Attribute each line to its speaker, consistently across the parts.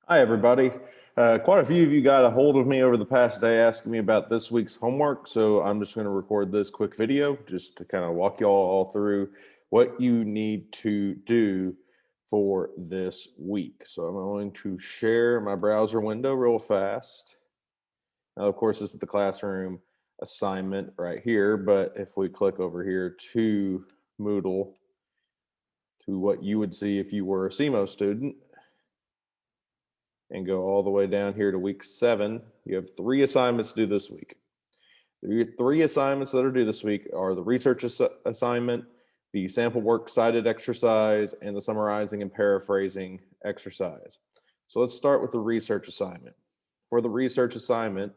Speaker 1: Hi, everybody. Quite a few of you got a hold of me over the past day asking me about this week's homework, so I'm just going to record this quick video just to kind of walk you all through what you need to do for this week. So I'm going to share my browser window real fast. Now, of course, this is the classroom assignment right here, but if we click over here to Moodle, to what you would see if you were a CMO student, and go all the way down here to week 7, you have 3 assignments due this week. The 3 assignments that are due this week are the research assignment, the sample work cited exercise, and the summarizing and paraphrasing exercise. So let's start with the research assignment. For the research assignment,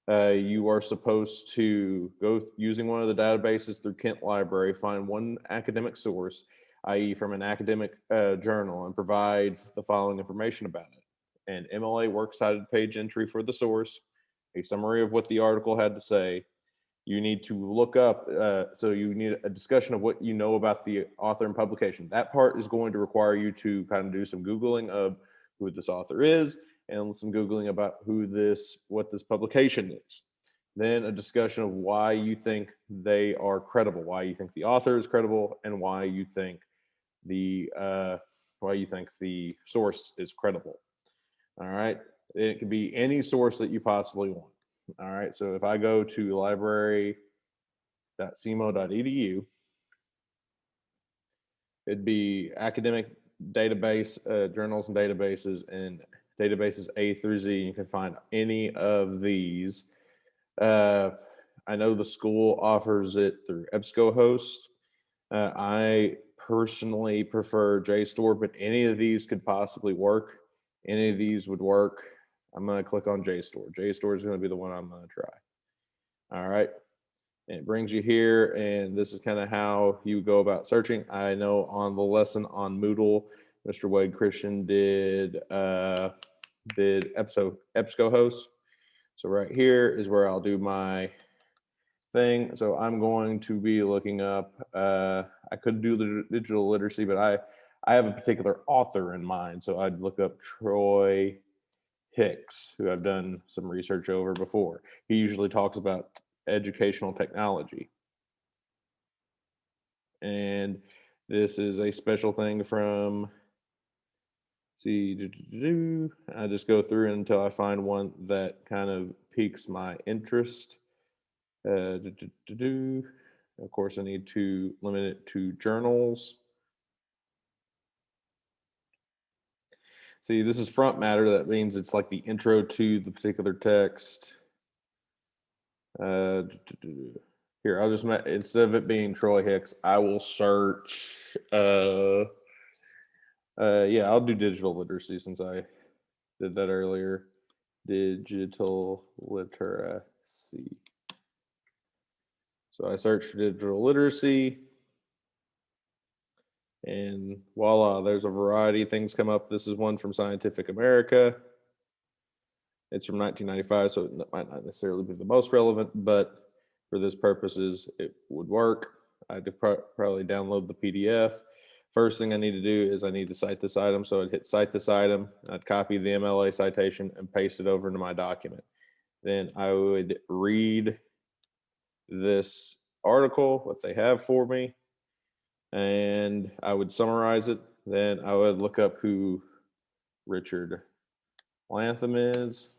Speaker 1: you are supposed to go using one of the databases through Kent Library, find one academic source, i.e. from an academic journal, and provide the following information about it: an MLA works cited page entry for the source, a summary of what the article had to say. You need to look up, so you need a discussion of what you know about the author and publication. That part is going to require you to kind of do some Googling of who this author is and some Googling about what this publication is. Then a discussion of why you think they are credible, why you think the author is credible, and why you think the source is credible. All right. It could be any source that you possibly want. All right. So if I go to library.cmo.edu, it'd be academic database, journals and databases A through Z. You can find any of these. I know the school offers it through EBSCOhost. I personally prefer JSTOR, but any of these could possibly work. Any of these would work. I'm going to click on JSTOR. JSTOR is going to be the one I'm going to try. All right. And it brings you here, and this is kind of how you go about searching. I know on the lesson on Moodle, Mr. Wade Christian did EBSCOhost. So right here is where I'll do my thing. So I'm going to be looking up, I could do the digital literacy, but I have a particular author in mind. So I'd look up Troy Hicks, who I've done some research over before. He usually talks about educational technology. And this is a special thing from, I just go through until I find one that kind of piques my interest. Of course, I need to limit it to journals. See, this is front matter. That means it's like the intro to the particular text. Here, I'll just, instead of it being Troy Hicks, I will search, yeah, I'll do digital literacy since I did that earlier. Digital literacy. So I search for digital literacy, and voila, there's a variety of things come up. This is one from Scientific America. It's from 1995, so it might not necessarily be the most relevant, but for this purposes, it would work. I could probably download the PDF. First thing I need to do is I need to cite this item. So I'd hit cite this item, I'd copy the MLA citation and paste it over into my document. Then I would read this article, what they have for me, and I would summarize it. Then I would look up who Richard Lantham is.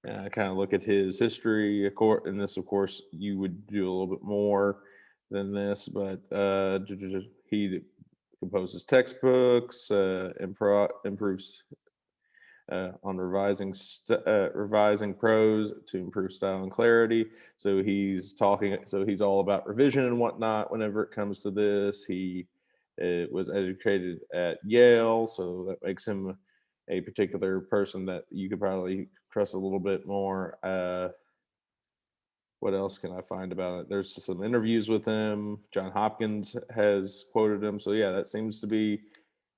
Speaker 1: And I kind of look at his history, and this, of course, you would do a little bit more than this, but he composes textbooks, improves on revising prose to improve style and clarity. So he's all about revision and whatnot. Whenever it comes to this, he was educated at Yale, so that makes him a particular person that you could probably trust a little bit more. What else can I find about it? There's some interviews with him. John Hopkins has quoted him. So yeah, that seems to be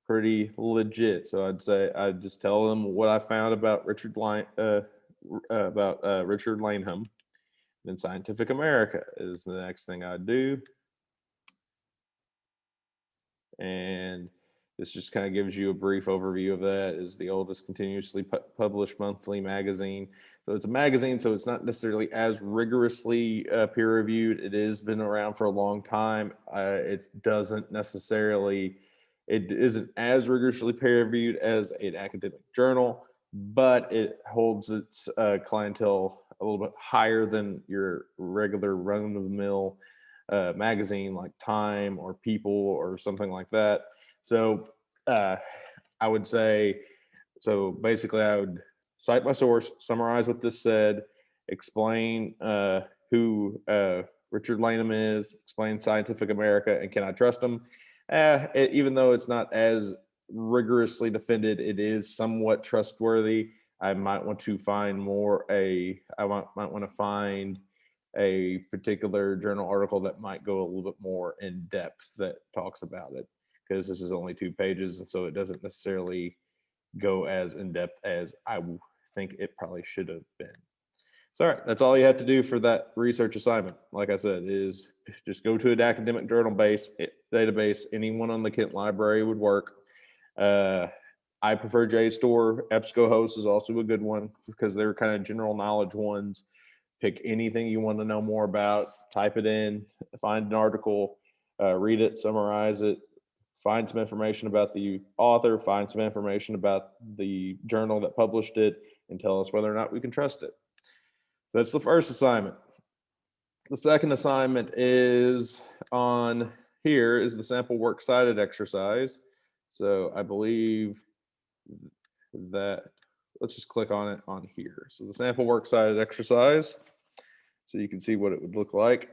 Speaker 1: pretty legit. So I'd just tell them what I found about Richard Lanham. Then Scientific America is the next thing I'd do. And This just kind of gives you a brief overview of that. Is the oldest continuously published monthly magazine. So it's a magazine, so it's not necessarily as rigorously peer reviewed. It has been around for a long time. It doesn't necessarily, it isn't as rigorously peer reviewed as an academic journal, but it holds its clientele a little bit higher than your regular run of the mill magazine like Time or People or something like that. So uh, I would say, so basically, I would cite my source, summarize what this said, explain who Richard Lanham is, explain Scientific America, and can I trust them? Even though it's not as rigorously defended, it is somewhat trustworthy. I might want to find might want to find a particular journal article that might go a little bit more in depth that talks about it, because this is only 2 pages, and so it doesn't necessarily go as in depth as I think it probably should have been. So, all right, that's all you have to do for that research assignment. Like I said, is just go to an academic journal database. Anyone on the Kent Library would work. I prefer JSTOR. EBSCOhost is also a good one because they're kind of general knowledge ones. Pick anything you want to know more about, type it in, find an article, read it, summarize it, find some information about the author, find some information about the journal that published it, and tell us whether or not we can trust it. That's the first assignment. The second assignment is on here is the sample works cited exercise. So I believe that, let's just click on it on here. So the sample works cited exercise, so you can see what it would look like.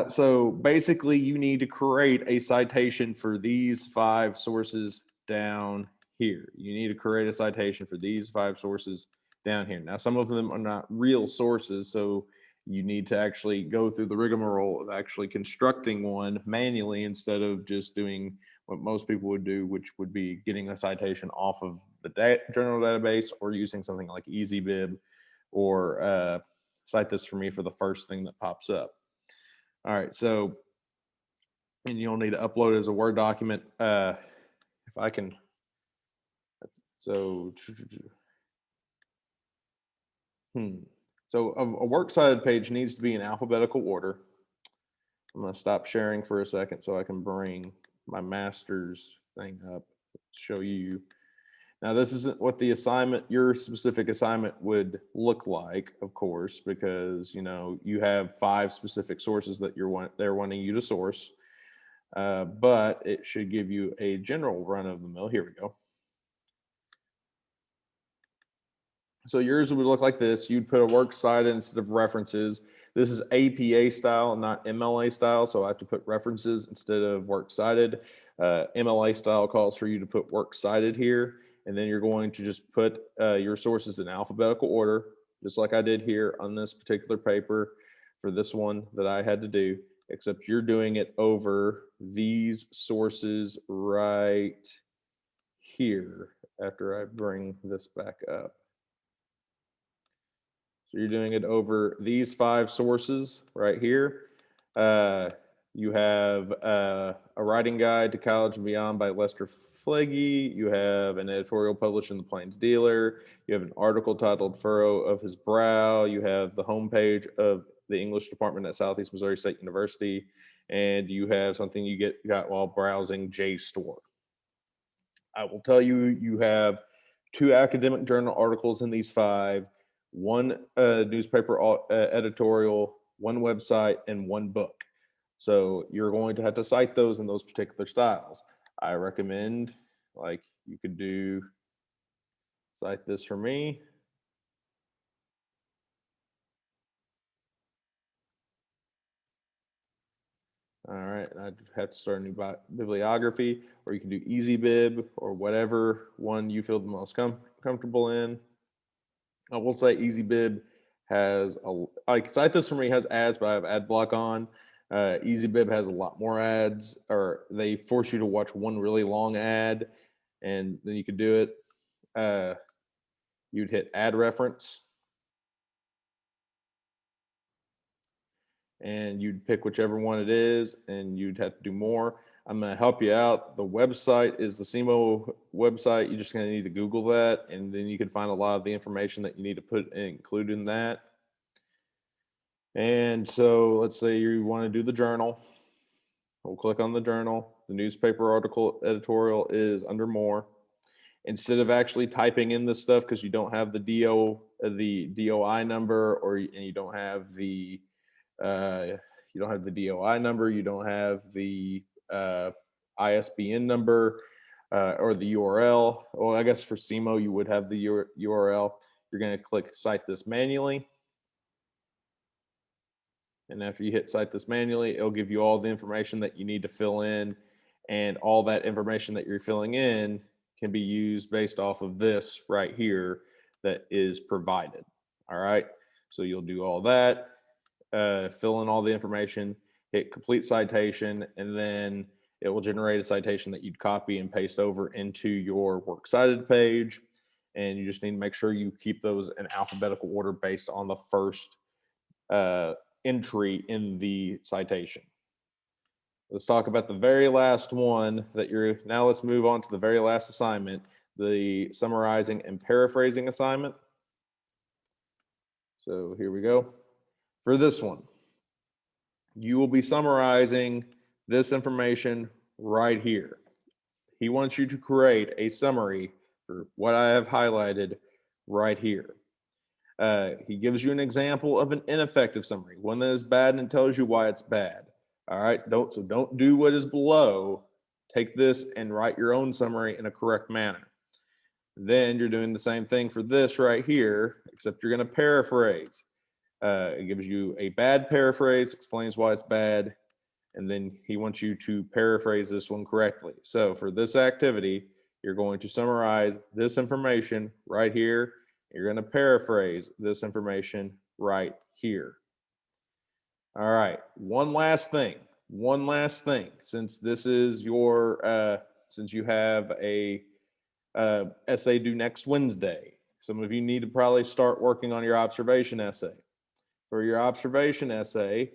Speaker 1: So basically, you need to create a citation for these 5 sources down here. You need to create a citation for these 5 sources down here. Now, some of them are not real sources, so you need to actually go through the rigmarole of actually constructing one manually instead of just doing what most people would do, which would be getting a citation off of the journal database or using something like EasyBib or Cite This For Me for the first thing that pops up. All right, so, and you'll need to upload it as a Word document. If I can, so, so a works cited page needs to be in alphabetical order. I'm going to stop sharing for a second so I can bring my master's thing up to show you. Now, this isn't what the assignment, your specific assignment would look like, of course, because you have 5 specific sources that they're wanting you to source, but it should give you a general run of the mill. Here we go. So yours would look like this. You'd put a works cited instead of references. This is APA style, not MLA style, so I have to put references instead of works cited. MLA style calls for you to put works cited here, and then you're going to just put your sources in alphabetical order, just like I did here on this particular paper for this one that I had to do, except you're doing it over these sources right here after I bring this back up. So you're doing it over these 5 sources right here. You have a writing guide to college and beyond by Lester Flegge. You have an editorial published in the Plains Dealer. You have an article titled Furrow of His Brow. You have the homepage of the English department at Southeast Missouri State University. And you have something you got while browsing JSTOR. I will tell you, you have 2 academic journal articles in these 5, 1 newspaper editorial, 1 website, and 1 book. So you're going to have to cite those in those particular styles. I recommend, like, you could do Cite This For Me. All right, I'd have to start a new bibliography, or you can do EasyBib or whatever one you feel the most comfortable in. I will say EasyBib has like Cite This For Me has ads, but I have ad block on. EasyBib has a lot more ads, or they force you to watch one really long ad, and then you could do it. You'd hit add reference, and you'd pick whichever one it is, and you'd have to do more. I'm going to help you out. The website is the CMO website. You're just going to need to Google that, and then you can find a lot of the information that you need to include in that. And so let's say you want to do the journal. We'll click on the journal. The newspaper article editorial is under more. Instead of actually typing in this stuff, because you don't have the DOI number, and you don't have the DOI number, you don't have the ISBN number or the URL. Well, I guess for CMO you would have the URL. You're going to click Cite This Manually. And after you hit Cite This Manually, it'll give you all the information that you need to fill in, and all that information that you're filling in can be used based off of this right here that is provided. All right, so you'll do all that, fill in all the information, hit Complete Citation, and then it will generate a citation that you'd copy and paste over into your Works Cited page. And you just need to make sure you keep those in alphabetical order based on the first entry in the citation. Let's talk about the very last one now let's move on to the very last assignment, the summarizing and paraphrasing assignment. So here we go. For this one, you will be summarizing this information right here. He wants you to create a summary for what I have highlighted right here. He gives you an example of an ineffective summary, one that is bad, and tells you why it's bad. All right, don't do what is below. Take this and write your own summary in a correct manner. Then you're doing the same thing for this right here, except you're going to paraphrase. It gives you a bad paraphrase, explains why it's bad, and then he wants you to paraphrase this one correctly. So for this activity, you're going to summarize this information right here. You're going to paraphrase this information right here. All right, one last thing. Since this is your, since you have a essay due next Wednesday, some of you need to probably start working on your observation essay. For your observation essay,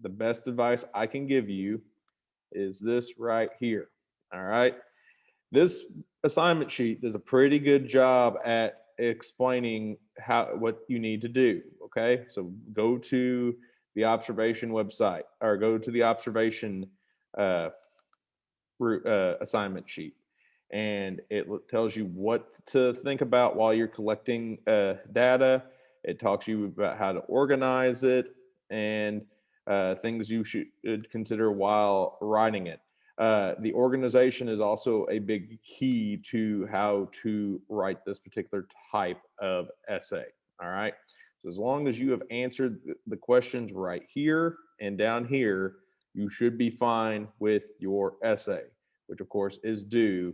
Speaker 1: the best advice I can give you is this right here. All right, this assignment sheet does a pretty good job at explaining what you need to do. Okay, so go to the observation website, or go to the observation assignment sheet, and it tells you what to think about while you're collecting data. It talks to you about how to organize it and things you should consider while writing it. The organization is also a big key to how to write this particular type of essay. All right. So as long as you have answered the questions right here and down here, you should be fine with your essay, which of course is due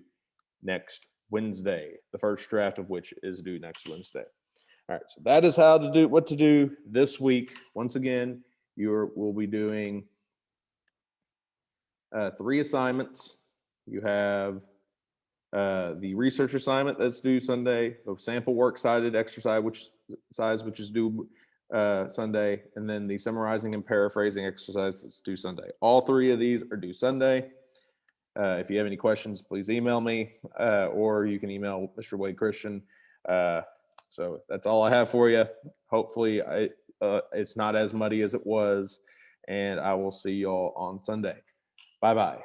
Speaker 1: next Wednesday, the first draft of which is due next Wednesday. All right, so that is what to do this week. Once again, we'll be doing 3 assignments. You have the research assignment that's due Sunday, the sample works cited exercise, which is due Sunday, and then the summarizing and paraphrasing exercise that's due Sunday. All 3 of these are due Sunday. If you have any questions, please email me, or you can email Mr. Wade Christian. So that's all I have for you. Hopefully it's not as muddy as it was, and I will see y'all on Sunday. Bye-bye.